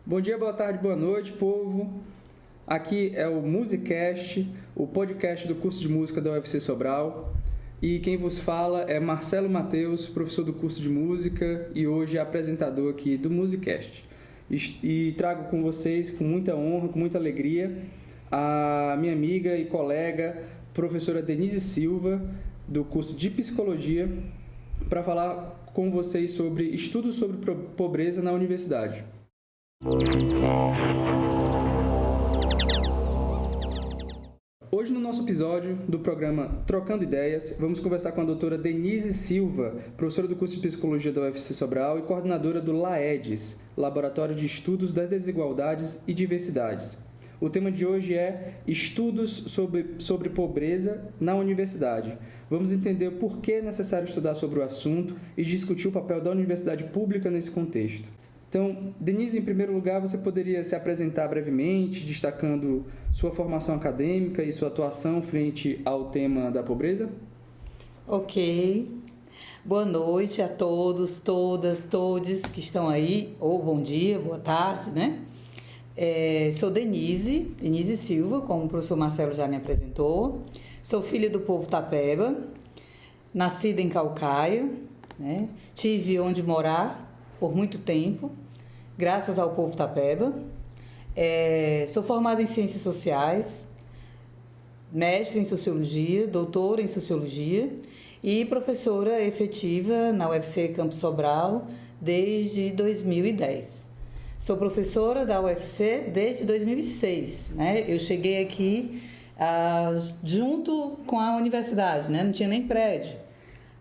Bom dia, boa tarde, boa noite, povo. Aqui é o Musicast, o podcast do curso de música da UFC Sobral. E quem vos fala é Marcelo Matheus, professor do curso de música e hoje apresentador aqui do Musicast. E trago com vocês, com muita honra, com muita alegria, a minha amiga e colega, professora Denise Silva, do curso de Psicologia, para falar com vocês sobre estudos sobre pobreza na universidade. Hoje, no nosso episódio do programa Trocando Ideias, vamos conversar com a doutora Denise Silva, professora do curso de Psicologia da UFC Sobral e coordenadora do LAEDES, Laboratório de Estudos das Desigualdades e Diversidades. O tema de hoje é Estudos sobre Pobreza na Universidade. Vamos entender por que é necessário estudar sobre o assunto e discutir o papel da universidade pública nesse contexto. Então, Denise, em primeiro lugar, você poderia se apresentar brevemente, destacando sua formação acadêmica e sua atuação frente ao tema da pobreza? Ok. Boa noite a todos, todas, todes que estão aí, ou bom dia, boa tarde, né? Sou Denise Silva, como o professor Marcelo já me apresentou. Sou filha do povo Tapeba, nascida em Calcaia, né? Tive onde morar por muito tempo, graças ao povo Tapeba. Sou formada em Ciências Sociais, mestre em Sociologia, doutora em Sociologia e professora efetiva na UFC Campus Sobral desde 2010. Sou professora da UFC desde 2006, né? Eu cheguei aqui junto com a universidade, né? Não tinha nem prédio,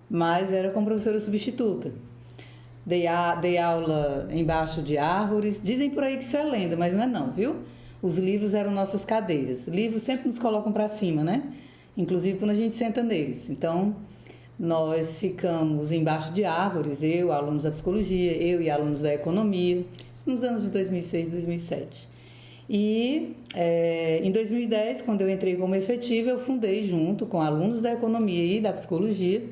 mas era como professora substituta. Dei aula embaixo de árvores. Dizem por aí que isso é lenda, mas não é não, viu? Os livros eram nossas cadeiras. Livros sempre nos colocam para cima, né? Inclusive quando a gente senta neles. Então, nós ficamos embaixo de árvores, eu, alunos da psicologia, eu e alunos da economia, isso nos anos de 2006, 2007. E em 2010, quando eu entrei como efetiva, eu fundei, junto com alunos da economia e da psicologia,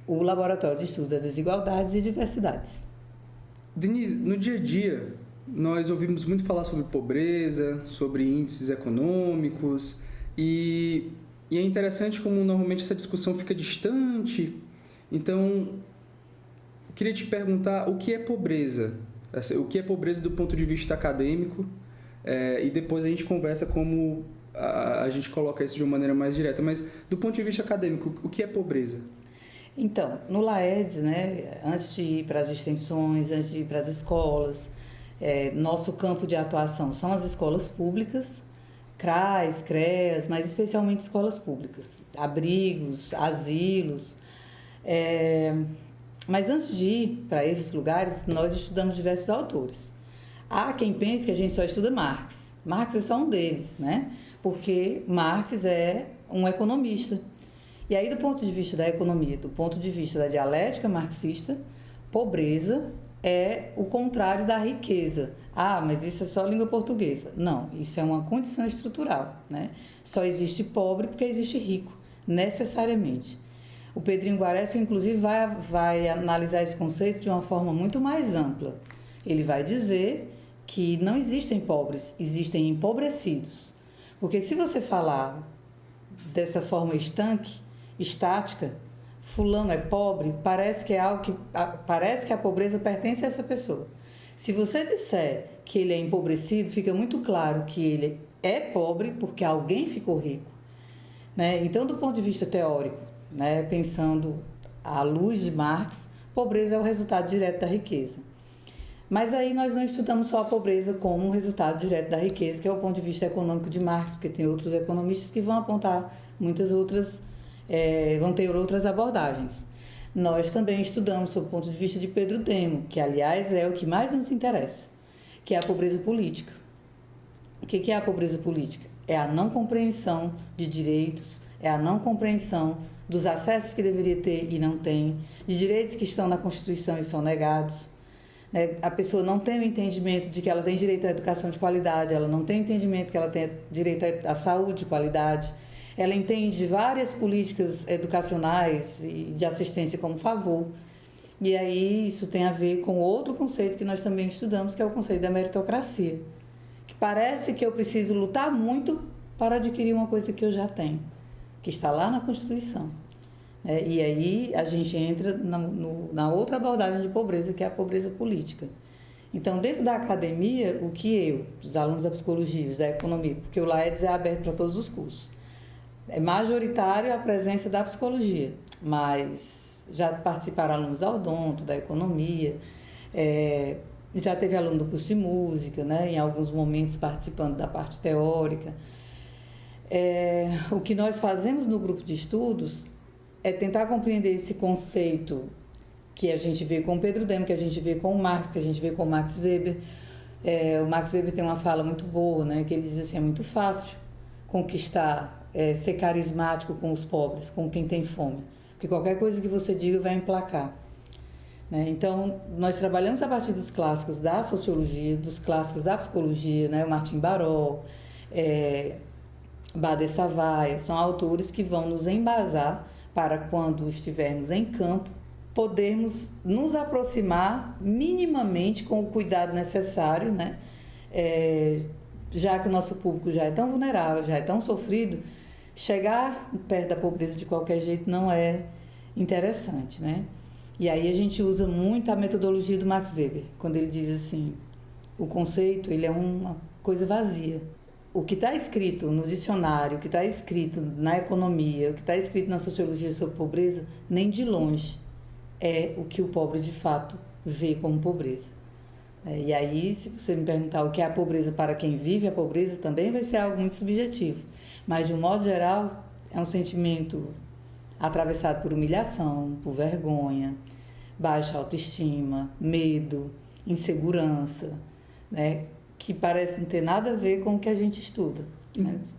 o Laboratório de Estudos das Desigualdades e Diversidades. Denise, no dia a dia, nós ouvimos muito falar sobre pobreza, sobre índices econômicos, e é interessante como normalmente essa discussão fica distante. Então, queria te perguntar o que é pobreza? O que é pobreza do ponto de vista acadêmico? E depois a gente conversa como a gente coloca isso de uma maneira mais direta. Mas, do ponto de vista acadêmico, o que é pobreza? Então, no LAEDES, né, antes de ir para as extensões, antes de ir para as escolas, nosso campo de atuação são as escolas públicas, CRAs, CREAs, mas especialmente escolas públicas, abrigos, asilos. Mas antes de ir para esses lugares, nós estudamos diversos autores. Há quem pense que a gente só estuda Marx. Marx é só um deles, né? Porque Marx é um economista. E aí, do ponto de vista da economia, do ponto de vista da dialética marxista, pobreza é o contrário da riqueza. Mas isso é só língua portuguesa. Não, isso é uma condição estrutural, né? Só existe pobre porque existe rico, necessariamente. O Pedrinho Guareschi, inclusive, vai analisar esse conceito de uma forma muito mais ampla. Ele vai dizer que não existem pobres, existem empobrecidos. Porque se você falar dessa forma estática, fulano é pobre, parece que a pobreza pertence a essa pessoa. Se você disser que ele é empobrecido, fica muito claro que ele é pobre porque alguém ficou rico, né? Então, do ponto de vista teórico, né, pensando à luz de Marx, pobreza é o resultado direto da riqueza. Mas aí nós não estudamos só a pobreza como um resultado direto da riqueza, que é o ponto de vista econômico de Marx, porque tem outros economistas que vão apontar muitas outras, vão ter outras abordagens. Nós também estudamos sob o ponto de vista de Pedro Demo, que aliás é o que mais nos interessa, que é a pobreza política. O que é a pobreza política? É a não compreensão de direitos, é a não compreensão dos acessos que deveria ter e não tem, de direitos que estão na Constituição e são negados. A pessoa não tem o entendimento de que ela tem direito à educação de qualidade, ela não tem entendimento que ela tem direito à saúde de qualidade, ela entende várias políticas educacionais e de assistência como favor. E aí isso tem a ver com outro conceito que nós também estudamos, que é o conceito da meritocracia, que parece que eu preciso lutar muito para adquirir uma coisa que eu já tenho, que está lá na Constituição. E aí a gente entra na outra abordagem de pobreza, que é a pobreza política. Então, dentro da academia, o que os alunos da psicologia, os da economia, porque o Laedes é aberto para todos os cursos, é majoritário a presença da psicologia, mas já participaram alunos da odonto, da economia, já teve aluno do curso de música, em alguns momentos participando da parte teórica. O que nós fazemos no grupo de estudos é tentar compreender esse conceito que a gente vê com Pedro Demo, que a gente vê com o Marx, que a gente vê com o Max Weber. O Max Weber tem uma fala muito boa, que ele diz assim, é muito fácil conquistar, ser carismático com os pobres, com quem tem fome, porque qualquer coisa que você diga vai emplacar. Então, nós trabalhamos a partir dos clássicos da sociologia, dos clássicos da psicologia, o Martin Baró, Bader Savaio, são autores que vão nos embasar para quando estivermos em campo, podermos nos aproximar minimamente com o cuidado necessário, já que o nosso público já é tão vulnerável, já é tão sofrido, chegar perto da pobreza de qualquer jeito não é interessante, E aí a gente usa muito a metodologia do Max Weber, quando ele diz assim, o conceito ele é uma coisa vazia. O que está escrito no dicionário, o que está escrito na economia, o que está escrito na sociologia sobre pobreza, nem de longe é o que o pobre de fato vê como pobreza. E aí, se você me perguntar o que é a pobreza para quem vive a pobreza, também vai ser algo muito subjetivo. Mas, de um modo geral, é um sentimento atravessado por humilhação, por vergonha, baixa autoestima, medo, insegurança, que parece não ter nada a ver com o que a gente estuda.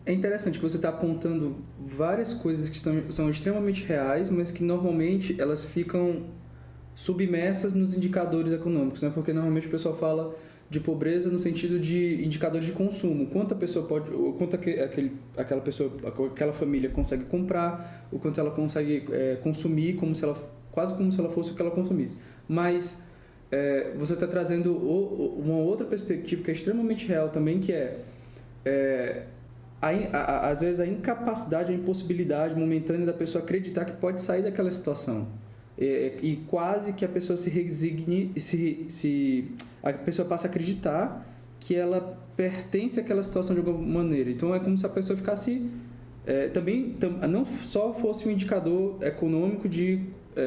É interessante que você está apontando várias coisas que são extremamente reais, mas que normalmente elas ficam submersas nos indicadores econômicos, porque normalmente o pessoal fala de pobreza no sentido de indicadores de consumo, quanto a pessoa pode, quanto aquela pessoa, aquela família consegue comprar, o quanto ela consegue consumir, quase como se ela fosse o que ela consumisse. Mas você está trazendo uma outra perspectiva que é extremamente real também, que às vezes a incapacidade, a impossibilidade momentânea da pessoa acreditar que pode sair daquela situação. E quase que a pessoa se resigne, a pessoa passa a acreditar que ela pertence àquela situação de alguma maneira. Então é como se a pessoa ficasse também não só fosse um indicador econômico de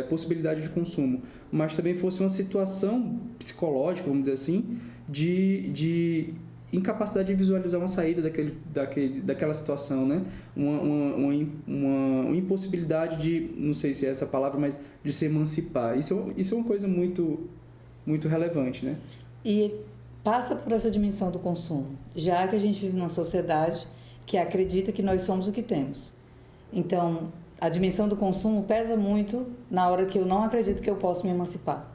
possibilidade de consumo, mas também fosse uma situação psicológica, vamos dizer assim, de incapacidade de visualizar uma saída daquela situação, uma impossibilidade de, não sei se é essa palavra, mas de se emancipar. Isso é uma coisa muito, muito relevante, E passa por essa dimensão do consumo, já que a gente vive numa sociedade que acredita que nós somos o que temos. Então, a dimensão do consumo pesa muito na hora que eu não acredito que eu posso me emancipar.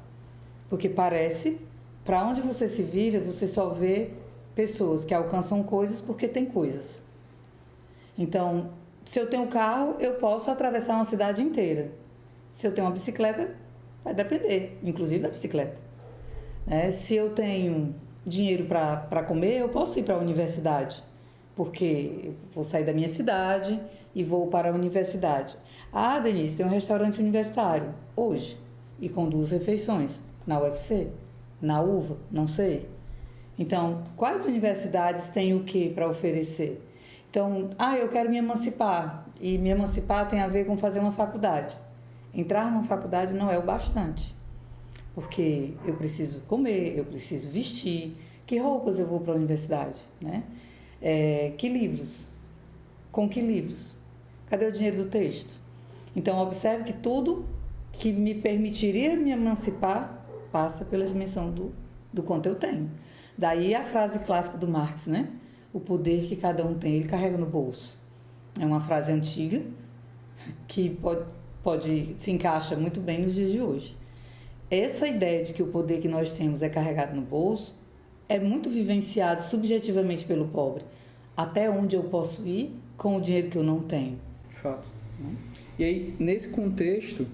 Porque parece, para onde você se vira, você só vê pessoas que alcançam coisas porque tem coisas. Então, se eu tenho um carro, eu posso atravessar uma cidade inteira. Se eu tenho uma bicicleta, vai depender, inclusive da bicicleta. Se eu tenho dinheiro para comer, eu posso ir para a universidade, porque eu vou sair da minha cidade e vou para a universidade. Ah, Denise, tem um restaurante universitário hoje e com 2 refeições, na UFC, na UVA, não sei. Então, quais universidades têm o que para oferecer? Então, eu quero me emancipar, e me emancipar tem a ver com fazer uma faculdade. Entrar numa faculdade não é o bastante, porque eu preciso comer, eu preciso vestir, que roupas eu vou para a universidade, né? Que livros? Com que livros? Cadê o dinheiro do texto? Então, observe que tudo que me permitiria me emancipar passa pela dimensão do quanto eu tenho. Daí a frase clássica do Marx, né? O poder que cada um tem, ele carrega no bolso. É uma frase antiga que se encaixa muito bem nos dias de hoje. Essa ideia de que o poder que nós temos é carregado no bolso é muito vivenciado subjetivamente pelo pobre. Até onde eu posso ir com o dinheiro que eu não tenho? De fato. E aí, nesse contexto,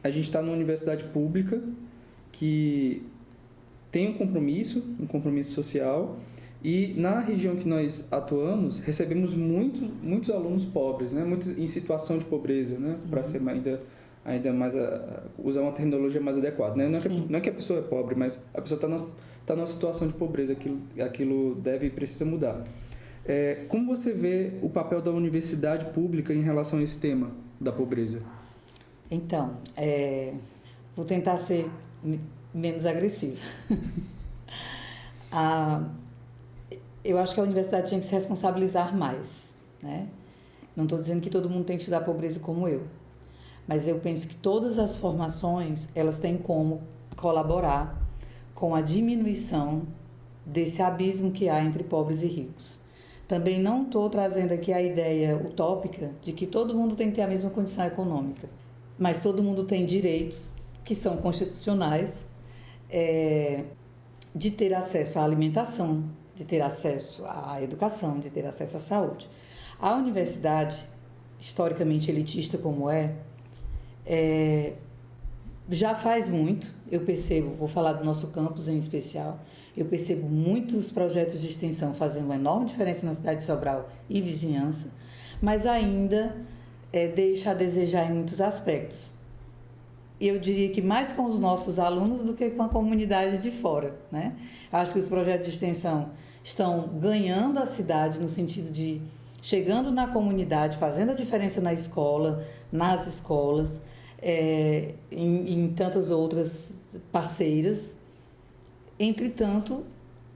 a gente está numa universidade pública que tem um compromisso social, e na região que nós atuamos, recebemos muitos alunos pobres, né? Muitos em situação de pobreza, né? Para ser ainda mais, usar uma terminologia mais adequada, né? Não é que a pessoa é pobre, mas a pessoa está numa situação de pobreza, aquilo deve e precisa mudar. Como você vê o papel da universidade pública em relação a esse tema da pobreza? Então, vou tentar ser menos agressiva. Eu acho que a universidade tinha que se responsabilizar mais, né? Não estou dizendo que todo mundo tem que estudar pobreza como eu, mas eu penso que todas as formações, elas têm como colaborar com a diminuição desse abismo que há entre pobres e ricos. Também não estou trazendo aqui a ideia utópica de que todo mundo tem que ter a mesma condição econômica, mas todo mundo tem direitos que são constitucionais, de ter acesso à alimentação, de ter acesso à educação, de ter acesso à saúde. A universidade, historicamente elitista como já faz muito, eu percebo, vou falar do nosso campus em especial, eu percebo muitos projetos de extensão fazendo uma enorme diferença na cidade de Sobral e vizinhança, mas ainda deixa a desejar em muitos aspectos. Eu diria que mais com os nossos alunos do que com a comunidade de fora, né? Acho que os projetos de extensão estão ganhando a cidade no sentido de chegando na comunidade, fazendo a diferença na escola, nas escolas, em tantas outras parceiras. Entretanto,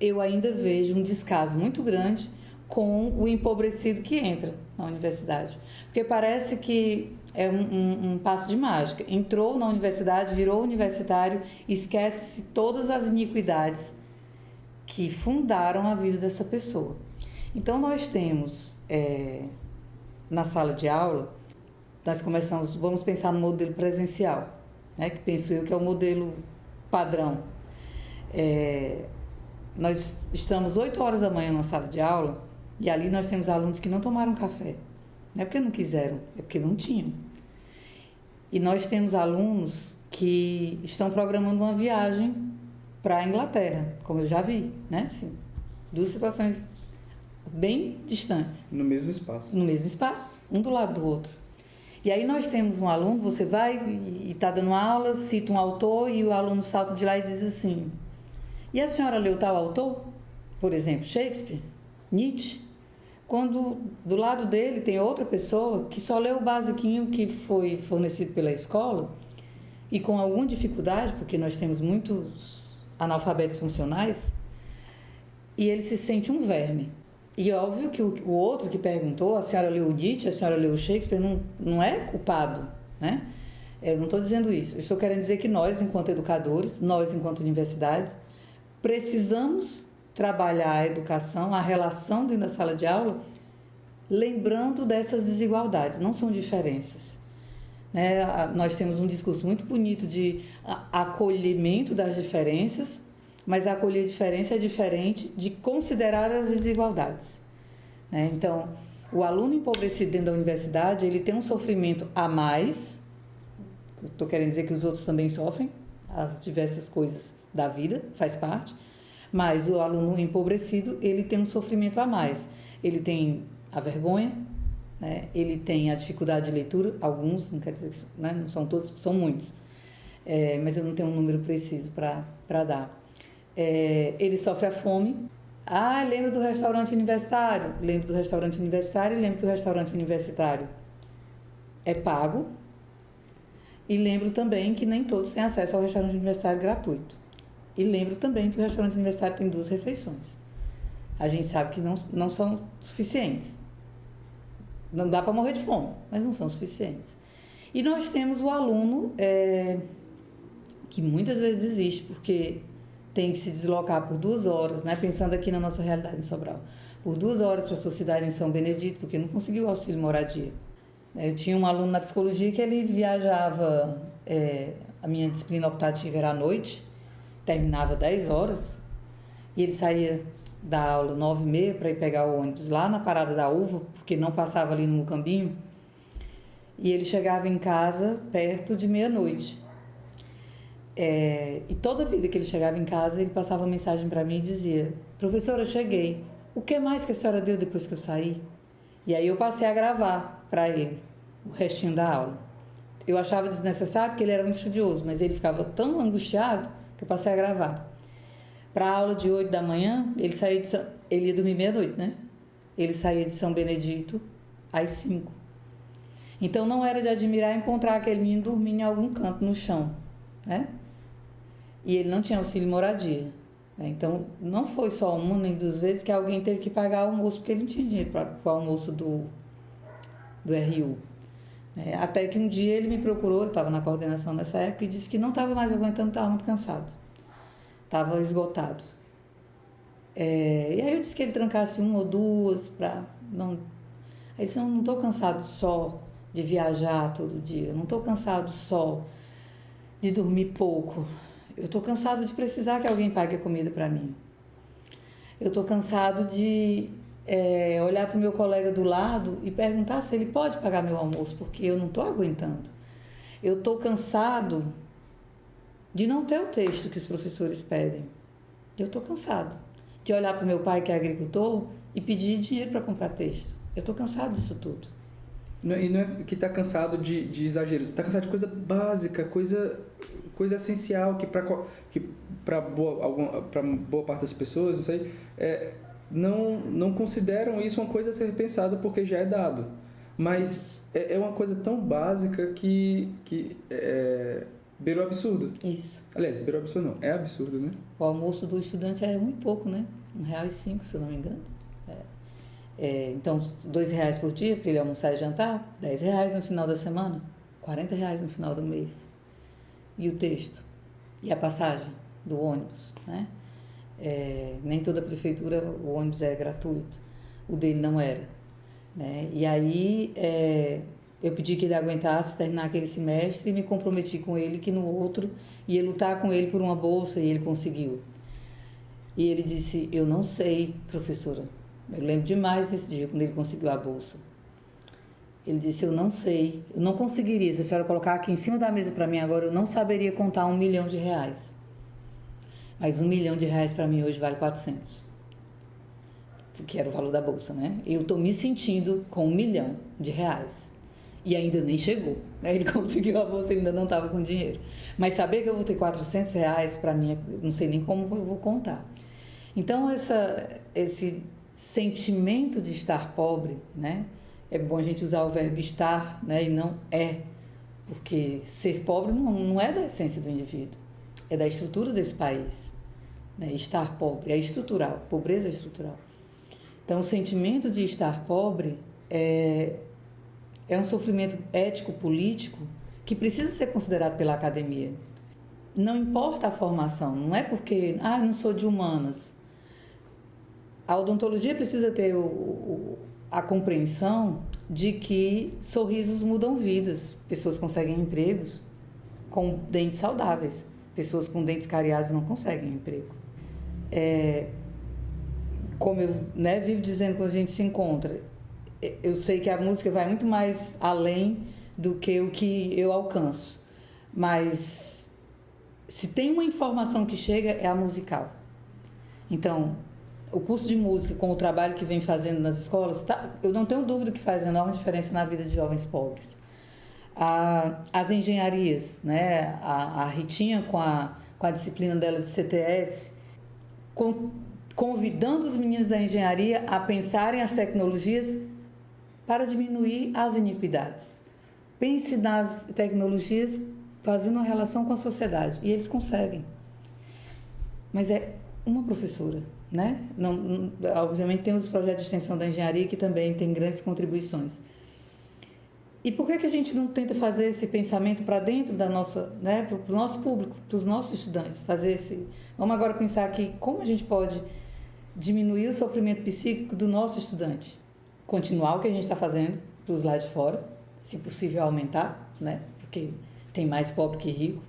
eu ainda vejo um descaso muito grande com o empobrecido que entra na universidade, porque parece que é um passo de mágica. Entrou na universidade, virou universitário, esquece-se todas as iniquidades que fundaram a vida dessa pessoa. Então, nós temos, na sala de aula, vamos pensar no modelo presencial, né, que penso eu que é o modelo padrão. Nós estamos 8 horas da manhã na sala de aula e ali nós temos alunos que não tomaram café. Não é porque não quiseram, é porque não tinham. E nós temos alunos que estão programando uma viagem para a Inglaterra, como eu já vi, né? Assim, duas situações bem distantes. No mesmo espaço. No mesmo espaço, um do lado do outro. E aí nós temos um aluno, você vai e está dando aula, cita um autor e o aluno salta de lá e diz assim: e a senhora leu tal autor? Por exemplo, Shakespeare, Nietzsche. Quando do lado dele tem outra pessoa que só leu o basiquinho que foi fornecido pela escola e com alguma dificuldade, porque nós temos muitos analfabetos funcionais, e ele se sente um verme. E óbvio que o outro que perguntou, a senhora leu Nietzsche, a senhora leu Shakespeare, não é culpado, né? Eu não estou dizendo isso. Eu estou querendo dizer que nós, enquanto educadores, nós, enquanto universidades, precisamos trabalhar a educação, a relação dentro da sala de aula, lembrando dessas desigualdades, não são diferenças. Né? Nós temos um discurso muito bonito de acolhimento das diferenças, mas acolher a diferença é diferente de considerar as desigualdades. Né? Então, o aluno empobrecido dentro da universidade, ele tem um sofrimento a mais, estou querendo dizer que os outros também sofrem, as diversas coisas da vida, faz parte, mas o aluno empobrecido, ele tem um sofrimento a mais. Ele tem a vergonha, né? Ele tem a dificuldade de leitura, alguns, não quer dizer que, né? Não são todos, são muitos, mas eu não tenho um número preciso para dar. Ele sofre a fome. Lembro do restaurante universitário? Lembro do restaurante universitário e lembro que o restaurante universitário é pago, E lembro também que nem todos têm acesso ao restaurante universitário gratuito. E lembro também que o restaurante universitário tem 2 refeições. A gente sabe que não são suficientes. Não dá para morrer de fome, mas não são suficientes. E nós temos o aluno que muitas vezes desiste, porque tem que se deslocar por 2 horas, né? Pensando aqui na nossa realidade em Sobral, por 2 horas para a sua cidade em São Benedito, porque não conseguiu auxílio moradia. Eu tinha um aluno na psicologia que ele viajava, a minha disciplina optativa era à noite, terminava 10 horas, e ele saía da aula 9h30 para ir pegar o ônibus lá na Parada da Uva, porque não passava ali no Mucambinho, e ele chegava em casa perto de meia-noite. E toda vida que ele chegava em casa, ele passava uma mensagem para mim e dizia: professora, eu cheguei, o que mais que a senhora deu depois que eu saí? E aí eu passei a gravar para ele o restinho da aula. Eu achava desnecessário porque ele era muito estudioso, mas ele ficava tão angustiado que eu passei a gravar. Para a aula de 8 da manhã, ele ia dormir meia-noite, né? Ele saía de São Benedito às 5. Então não era de admirar encontrar aquele menino dormindo em algum canto no chão, né? E ele não tinha auxílio moradia. Então não foi só uma nem 2 vezes que alguém teve que pagar o almoço, porque ele não tinha dinheiro para o almoço do RU. Até que um dia ele me procurou, eu estava na coordenação nessa época, e disse que não estava mais aguentando, estava muito cansado. Estava esgotado. E aí eu disse que ele trancasse 1 ou 2 para não... Aí ele disse: não estou cansado só de viajar todo dia, não estou cansado só de dormir pouco, eu estou cansado de precisar que alguém pague a comida para mim. Eu estou cansado de olhar para o meu colega do lado e perguntar se ele pode pagar meu almoço, porque eu não estou aguentando. Eu estou cansado de não ter o texto que os professores pedem. Eu estou cansado de olhar para o meu pai, que é agricultor, e pedir dinheiro para comprar texto. Eu estou cansado disso tudo. E não é que está cansado de exagero, está cansado de coisa básica, coisa essencial, que para boa parte das pessoas, não sei, não consideram isso uma coisa a ser pensada porque já é dado. Mas é uma coisa tão básica que beirou absurdo. Isso. Aliás, beirou absurdo não, é absurdo, né? O almoço do estudante é muito pouco, né? R$1,05, se eu não me engano. Então, R$2 por dia para ele almoçar e jantar, R$10 no final da semana, R$40 no final do mês. E o texto? E a passagem do ônibus, né? Nem toda prefeitura o ônibus é gratuito. O dele não era, né? E aí eu pedi que ele aguentasse terminar aquele semestre e me comprometi com ele que no outro ia lutar com ele por uma bolsa, e ele conseguiu. E ele disse: eu não sei, professora. Eu lembro demais desse dia, quando ele conseguiu a bolsa. Ele disse: eu não sei, eu não conseguiria. Se a senhora colocar aqui em cima da mesa para mim agora, eu não saberia contar R$1 milhão. Mas R$1 milhão para mim hoje vale 400. Que era o valor da bolsa, né? Eu estou me sentindo com R$1 milhão. E ainda nem chegou. Ele conseguiu a bolsa e ainda não estava com dinheiro. Mas saber que eu vou ter R$400, para mim, eu não sei nem como eu vou contar. Então, esse sentimento de estar pobre, né? É bom a gente usar o verbo estar, né? E não porque ser pobre não é da essência do indivíduo, é da estrutura desse país, né? Estar pobre é estrutural, pobreza é estrutural. Então, o sentimento de estar pobre é um sofrimento ético-político que precisa ser considerado pela academia. Não importa a formação, não é porque eu não sou de humanas. A odontologia precisa ter a compreensão de que sorrisos mudam vidas. Pessoas conseguem empregos com dentes saudáveis. Pessoas com dentes cariados não conseguem emprego. Como eu vivo dizendo quando a gente se encontra, eu sei que a música vai muito mais além do que o que eu alcanço. Mas se tem uma informação que chega, é a musical. Então, o curso de música, com o trabalho que vem fazendo nas escolas, eu não tenho dúvida que faz enorme diferença na vida de jovens pobres. As engenharias, né? A Ritinha com a disciplina dela de CTS, convidando os meninos da engenharia a pensarem as tecnologias para diminuir as iniquidades. Pense nas tecnologias fazendo uma relação com a sociedade. E eles conseguem. Mas é uma professora, né? Obviamente tem os projetos de extensão da engenharia que também tem grandes contribuições. E por que a gente não tenta fazer esse pensamento para dentro da nossa, né, para o nosso público, para os nossos estudantes? Vamos agora pensar aqui como a gente pode diminuir o sofrimento psíquico do nosso estudante. Continuar o que a gente está fazendo para os lá de fora, se possível aumentar, né? Porque tem mais pobre que rico.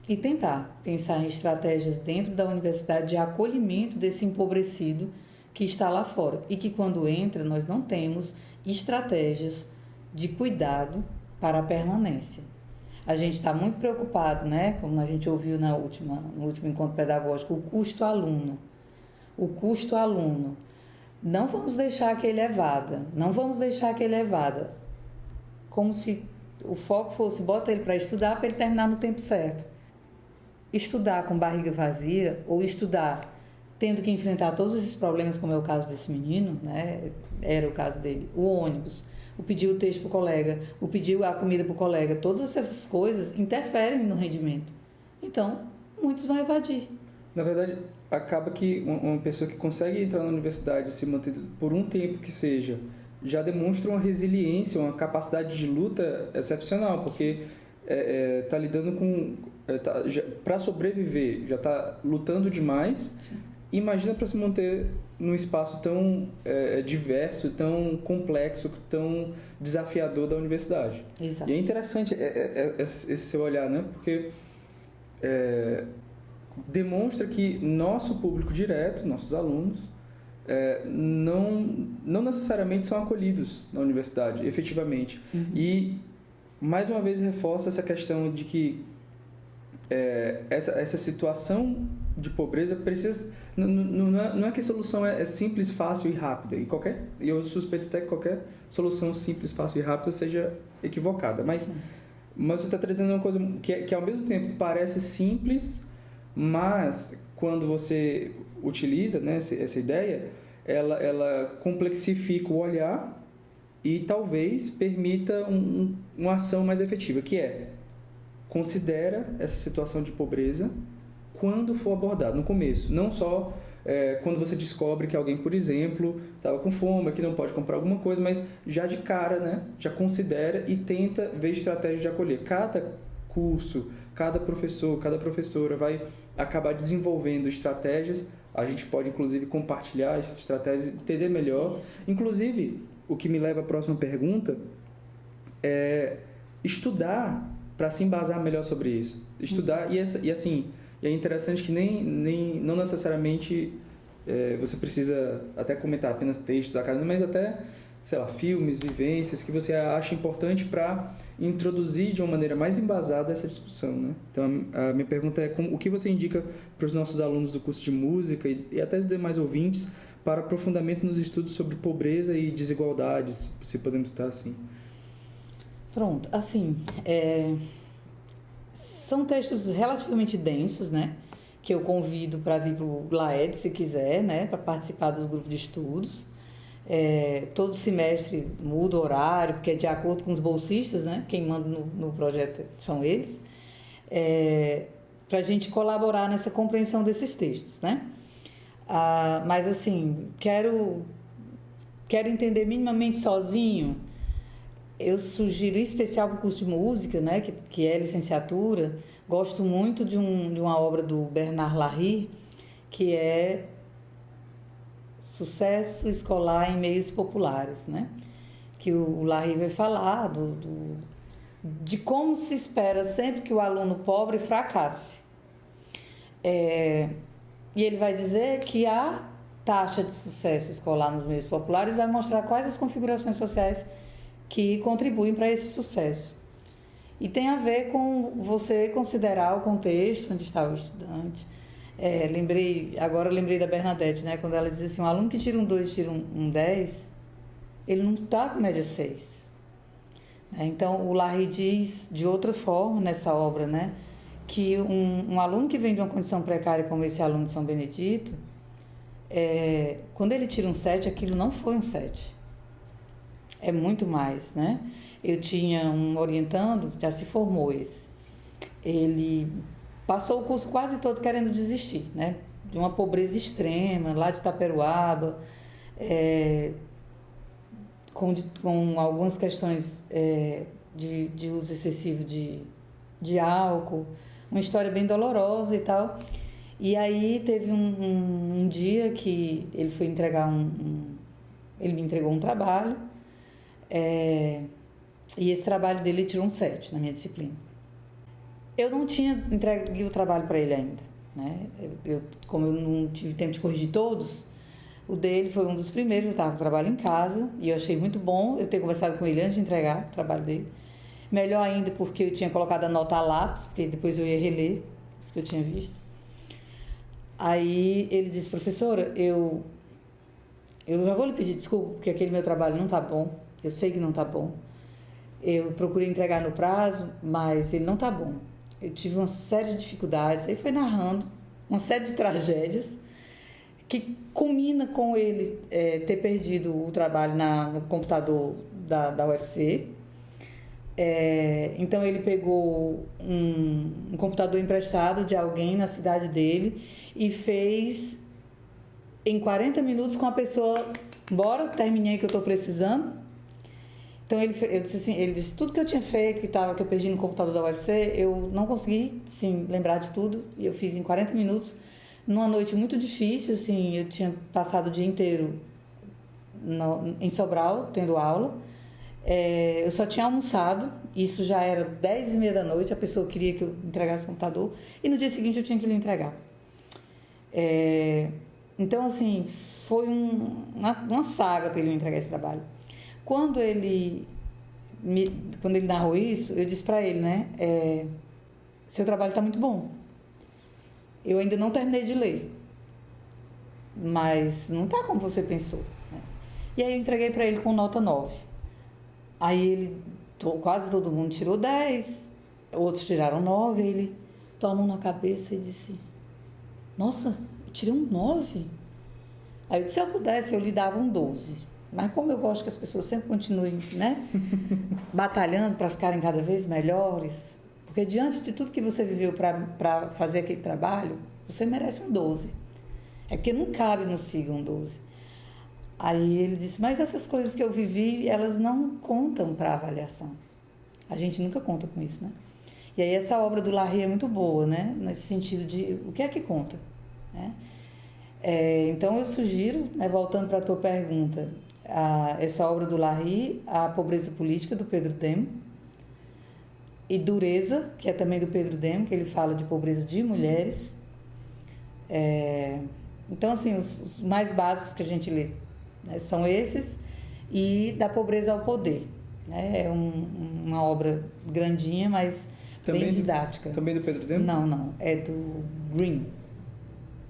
E tentar pensar em estratégias dentro da universidade de acolhimento desse empobrecido que está lá fora. E que quando entra, nós não temos estratégias de cuidado para a permanência. A gente está muito preocupado, né? Como a gente ouviu no último encontro pedagógico, o custo aluno. O custo aluno. Não vamos deixar que ele evada. Como se o foco fosse bota ele para estudar para ele terminar no tempo certo. Estudar com barriga vazia ou estudar tendo que enfrentar todos esses problemas, como é o caso desse menino, né? Era o caso dele, o ônibus, o pedir o texto para o colega, o pedir a comida para o colega, todas essas coisas interferem no rendimento. Então, muitos vão evadir. Na verdade, acaba que uma pessoa que consegue entrar na universidade e se manter por um tempo que seja, já demonstra uma resiliência, uma capacidade de luta excepcional, porque está lidando com... para sobreviver, já está lutando demais. Sim. Imagina para se manter num espaço tão diverso, tão complexo, tão desafiador da universidade. Exato. E é interessante esse seu olhar, né? Porque demonstra que nosso público direto, nossos alunos, não necessariamente são acolhidos na universidade, efetivamente. Uhum. E, mais uma vez, reforça essa questão de que essa situação de pobreza precisa... Não é que a solução é simples, fácil e rápida. E eu suspeito até que qualquer solução simples, fácil e rápida seja equivocada. Mas você está trazendo uma coisa que ao mesmo tempo parece simples, mas quando você utiliza, né, essa ideia, ela complexifica o olhar e talvez permita uma ação mais efetiva, que considera essa situação de pobreza quando for abordado, no começo. Não só quando você descobre que alguém, por exemplo, estava com fome, que não pode comprar alguma coisa, mas já de cara, né, já considera e tenta ver estratégias de acolher. Cada curso, cada professor, cada professora vai acabar desenvolvendo estratégias. A gente pode, inclusive, compartilhar essas estratégias, entender melhor. Inclusive, o que me leva à próxima pergunta é estudar para se embasar melhor sobre isso. Estudar, e assim, é interessante que não necessariamente você precisa até comentar apenas textos acadêmicos, mas até, sei lá, filmes, vivências que você acha importante para introduzir de uma maneira mais embasada essa discussão, né? Então, a minha pergunta é o que você indica para os nossos alunos do curso de música e até os demais ouvintes para aprofundamento nos estudos sobre pobreza e desigualdades, se podemos citar assim? Pronto, assim, são textos relativamente densos, né? Que eu convido para vir para o LAED, se quiser, né? Para participar dos grupos de estudos. Todo semestre muda o horário, porque é de acordo com os bolsistas, né? Quem manda no projeto são eles. Para a gente colaborar nessa compreensão desses textos, né? Mas, assim, quero entender minimamente sozinho. Eu sugiro, em especial para o curso de música, né, que é licenciatura, gosto muito de uma obra do Bernard Lahire, que é Sucesso Escolar em Meios Populares, né? Que o Lahire vai falar de como se espera sempre que o aluno pobre fracasse. E ele vai dizer que a taxa de sucesso escolar nos meios populares vai mostrar quais as configurações sociais que contribuem para esse sucesso. E tem a ver com você considerar o contexto onde está o estudante. Lembrei da Bernadette, né? Quando ela diz assim, um aluno que tira um 2, tira um 10, ele não está com média 6. Então, o Lahire diz de outra forma nessa obra, né? Que um aluno que vem de uma condição precária como esse aluno de São Benedito, quando ele tira um 7, aquilo não foi um 7. É muito mais, né? eu tinha um orientando, já se formou esse. Ele passou o curso quase todo querendo desistir, né? De uma pobreza extrema, lá de Itaperuaba, com algumas questões de uso excessivo de álcool, uma história bem dolorosa e tal. E aí teve um dia que ele foi entregar ele me entregou um trabalho, e esse trabalho dele ele tirou um 7 na minha disciplina. Eu não tinha entregue o trabalho para ele ainda, né? Como eu não tive tempo de corrigir todos, o dele foi um dos primeiros. Eu estava com o trabalho em casa e eu achei muito bom eu ter conversado com ele antes de entregar o trabalho dele. Melhor ainda porque eu tinha colocado a nota a lápis, porque depois eu ia reler isso que eu tinha visto. Aí ele disse: professora, eu já vou lhe pedir desculpa porque aquele meu trabalho não está bom, eu sei que não está bom. Eu procurei entregar no prazo, mas ele não está bom. Eu tive uma série de dificuldades. Aí foi narrando uma série de tragédias que culmina com ele ter perdido o trabalho no computador da UFC. Então ele pegou um computador emprestado de alguém na cidade dele e fez em 40 minutos com a pessoa: bora, terminei que eu estou precisando. Então ele disse tudo que eu tinha feito, que eu perdi no computador da UFC, eu não consegui, sim, lembrar de tudo, e eu fiz em 40 minutos, numa noite muito difícil, assim, eu tinha passado o dia inteiro em Sobral, tendo aula, eu só tinha almoçado, isso já era 10h30 da noite, a pessoa queria que eu entregasse o computador, e no dia seguinte eu tinha que lhe entregar. Então, assim, foi uma saga para ele me entregar esse trabalho. Quando ele narrou isso, eu disse para ele, né? Seu trabalho está muito bom. Eu ainda não terminei de ler, mas não está como você pensou, né? E aí eu entreguei para ele com nota 9. Aí quase todo mundo tirou 10, outros tiraram 9. Aí ele tomou na cabeça e disse: nossa, eu tirei um 9? Aí eu disse: se eu pudesse, eu lhe dava um 12. Mas como eu gosto que as pessoas sempre continuem, né, batalhando para ficarem cada vez melhores, porque diante de tudo que você viveu para fazer aquele trabalho, você merece um 12. É porque não cabe no SIGA um 12. Aí ele disse: mas essas coisas que eu vivi, elas não contam para avaliação. A gente nunca conta com isso, né? E aí essa obra do Larry é muito boa, né? Nesse sentido de o que é que conta, né? Então eu sugiro, né, voltando para a tua pergunta, essa obra do Larry, A Pobreza Política, do Pedro Demo, e Dureza, que é também do Pedro Demo, que ele fala de pobreza de mulheres. Então, assim, os mais básicos que a gente lê, né, são esses, e Da Pobreza ao Poder, né? É uma obra grandinha, mas também bem didática. Também do Pedro Demo? Não, é do Green.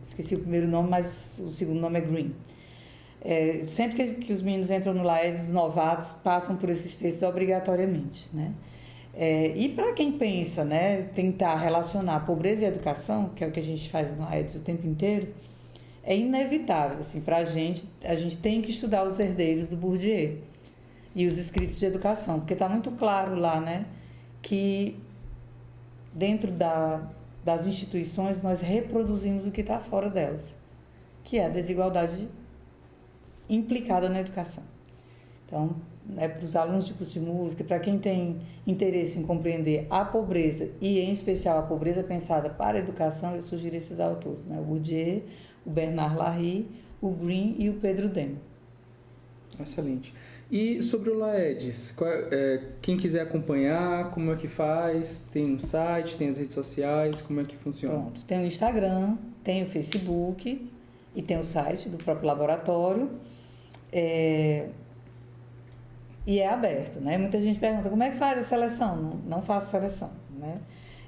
Esqueci o primeiro nome, mas o segundo nome é Green. Sempre que os meninos entram no LAES, os novatos passam por esses textos obrigatoriamente, né? E para quem pensa, né, tentar relacionar pobreza e educação, que é o que a gente faz no LAES o tempo inteiro, é inevitável, assim, para a gente tem que estudar os herdeiros do Bourdieu e os escritos de educação, porque está muito claro lá, né, que dentro das instituições nós reproduzimos o que está fora delas, que é a desigualdade implicada na educação. Então, para os alunos de curso de música, para quem tem interesse em compreender a pobreza e, em especial, a pobreza pensada para a educação, eu sugiro esses autores, né? O Bourdieu, o Bernard Larry, o Green e o Pedro Demo. Excelente. E sobre o LAEDS, quem quiser acompanhar, como é que faz? Tem um site, tem as redes sociais, como é que funciona? Pronto, tem o Instagram, tem o Facebook e tem o site do próprio laboratório. E é aberto, né? Muita gente pergunta: como é que faz a seleção? Não faço seleção, né?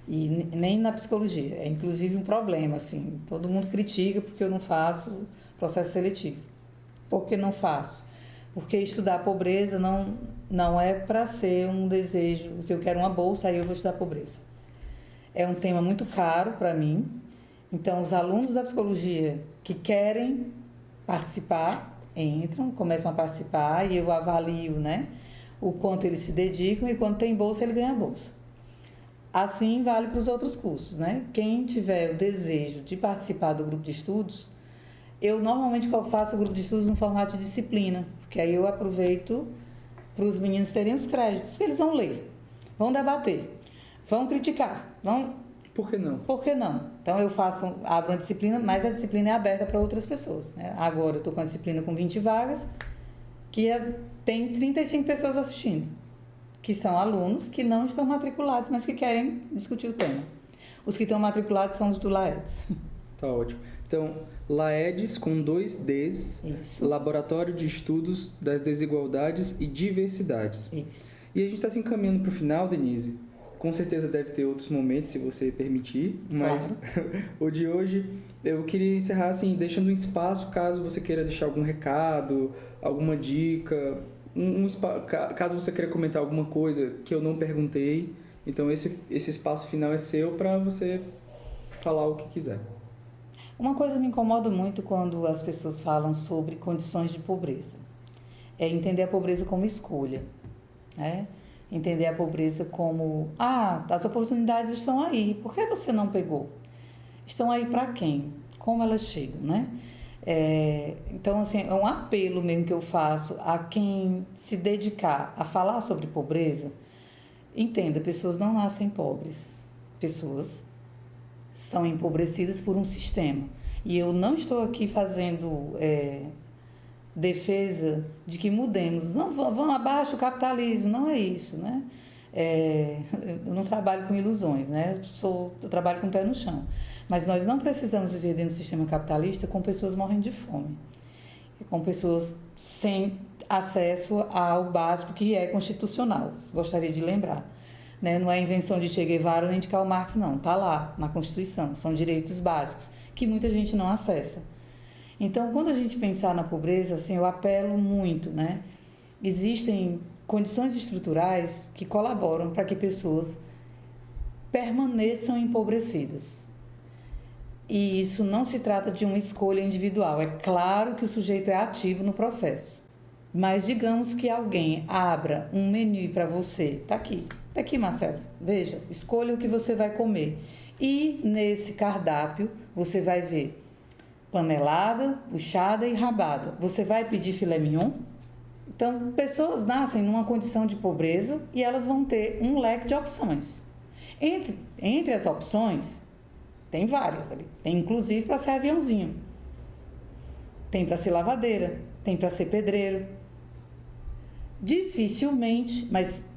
E nem na psicologia. É inclusive um problema, assim. Todo mundo critica porque eu não faço processo seletivo. Por que não faço? Porque estudar pobreza não é para ser um desejo, que eu quero uma bolsa, aí eu vou estudar pobreza. É um tema muito caro para mim. Então, os alunos da psicologia que querem participar, entram, começam a participar e eu avalio, né, o quanto eles se dedicam e quando tem bolsa, ele ganha bolsa. Assim vale para os outros cursos, né? Quem tiver o desejo de participar do grupo de estudos, eu normalmente faço o grupo de estudos no formato de disciplina, porque aí eu aproveito para os meninos terem os créditos, eles vão ler, vão debater, vão criticar, vão... Por que não? Por que não? Então eu abro uma disciplina, mas a disciplina é aberta para outras pessoas, né? Agora eu estou com a disciplina com 20 vagas, que tem 35 pessoas assistindo, que são alunos que não estão matriculados, mas que querem discutir o tema. Os que estão matriculados são os do LAEDS. Tá ótimo. Então, LAEDS com 2 Ds, Isso. Laboratório de Estudos das Desigualdades e Diversidades. Isso. E a gente está se encaminhando para o final, Denise. Com certeza deve ter outros momentos, se você permitir, mas claro. O de hoje eu queria encerrar assim, deixando um espaço caso você queira deixar algum recado, alguma dica, caso você queira comentar alguma coisa que eu não perguntei. Então esse espaço final é seu para você falar o que quiser. Uma coisa me incomoda muito quando as pessoas falam sobre condições de pobreza. É entender a pobreza como escolha, né? Entender a pobreza como, as oportunidades estão aí, por que você não pegou? Estão aí para quem? Como elas chegam, né? Então, assim, é um apelo mesmo que eu faço a quem se dedicar a falar sobre pobreza. Entenda, pessoas não nascem pobres, pessoas são empobrecidas por um sistema. E eu não estou aqui fazendo defesa de que mudemos, não, vão abaixo o capitalismo, não é isso, né? Eu não trabalho com ilusões, né? Eu trabalho com o pé no chão. Mas nós não precisamos viver dentro do sistema capitalista com pessoas morrendo de fome, com pessoas sem acesso ao básico que é constitucional, gostaria de lembrar. Né? Não é invenção de Che Guevara nem de Karl Marx, não, está lá na Constituição, são direitos básicos que muita gente não acessa. Então, quando a gente pensar na pobreza, assim, eu apelo muito, né? Existem condições estruturais que colaboram para que pessoas permaneçam empobrecidas. E isso não se trata de uma escolha individual. É claro que o sujeito é ativo no processo. Mas digamos que alguém abra um menu para você. Tá aqui, Marcelo. Veja, escolha o que você vai comer. E nesse cardápio você vai ver panelada, buchada e rabada. Você vai pedir filé mignon? Então, pessoas nascem numa condição de pobreza e elas vão ter um leque de opções. Entre as opções, tem várias ali. Tem inclusive para ser aviãozinho. Tem para ser lavadeira, tem para ser pedreiro. Dificilmente, mas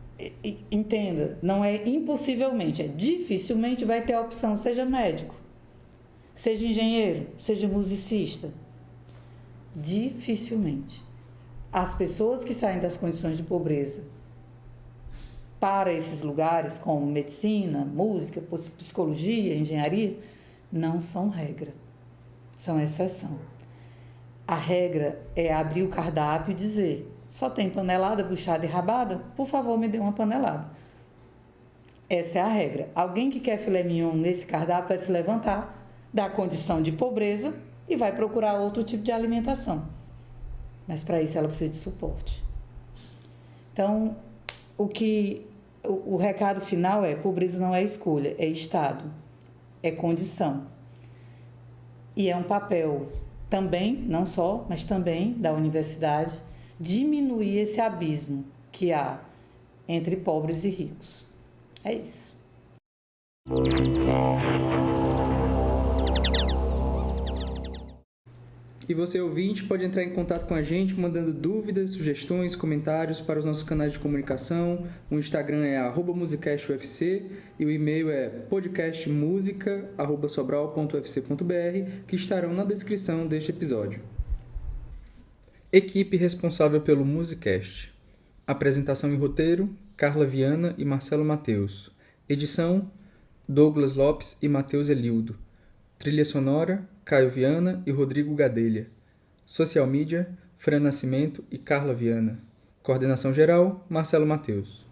entenda, não é impossivelmente, dificilmente vai ter a opção, seja médico, seja engenheiro, seja musicista. Dificilmente. As pessoas que saem das condições de pobreza para esses lugares, como medicina, música, psicologia, engenharia, não são regra, são exceção. A regra é abrir o cardápio e dizer, só tem panelada, buchada e rabada? Por favor, me dê uma panelada. Essa é a regra. Alguém que quer filé mignon nesse cardápio vai se levantar da condição de pobreza e vai procurar outro tipo de alimentação. Mas para isso ela precisa de suporte. Então, o recado final é: pobreza não é escolha, é estado, é condição. E é um papel também, não só, mas também da universidade, diminuir esse abismo que há entre pobres e ricos. É isso. E você, ouvinte, pode entrar em contato com a gente mandando dúvidas, sugestões, comentários para os nossos canais de comunicação. O Instagram é @musicastufc e o e-mail é podcastmusica@sobral.ufc.br, que estarão na descrição deste episódio. Equipe responsável pelo Musicast. Apresentação e roteiro, Carla Viana e Marcelo Mateus. Edição, Douglas Lopes e Matheus Elildo. Trilha sonora, Caio Viana e Rodrigo Gadelha. Social Media, Fran Nascimento e Carla Viana. Coordenação geral, Marcelo Mateus.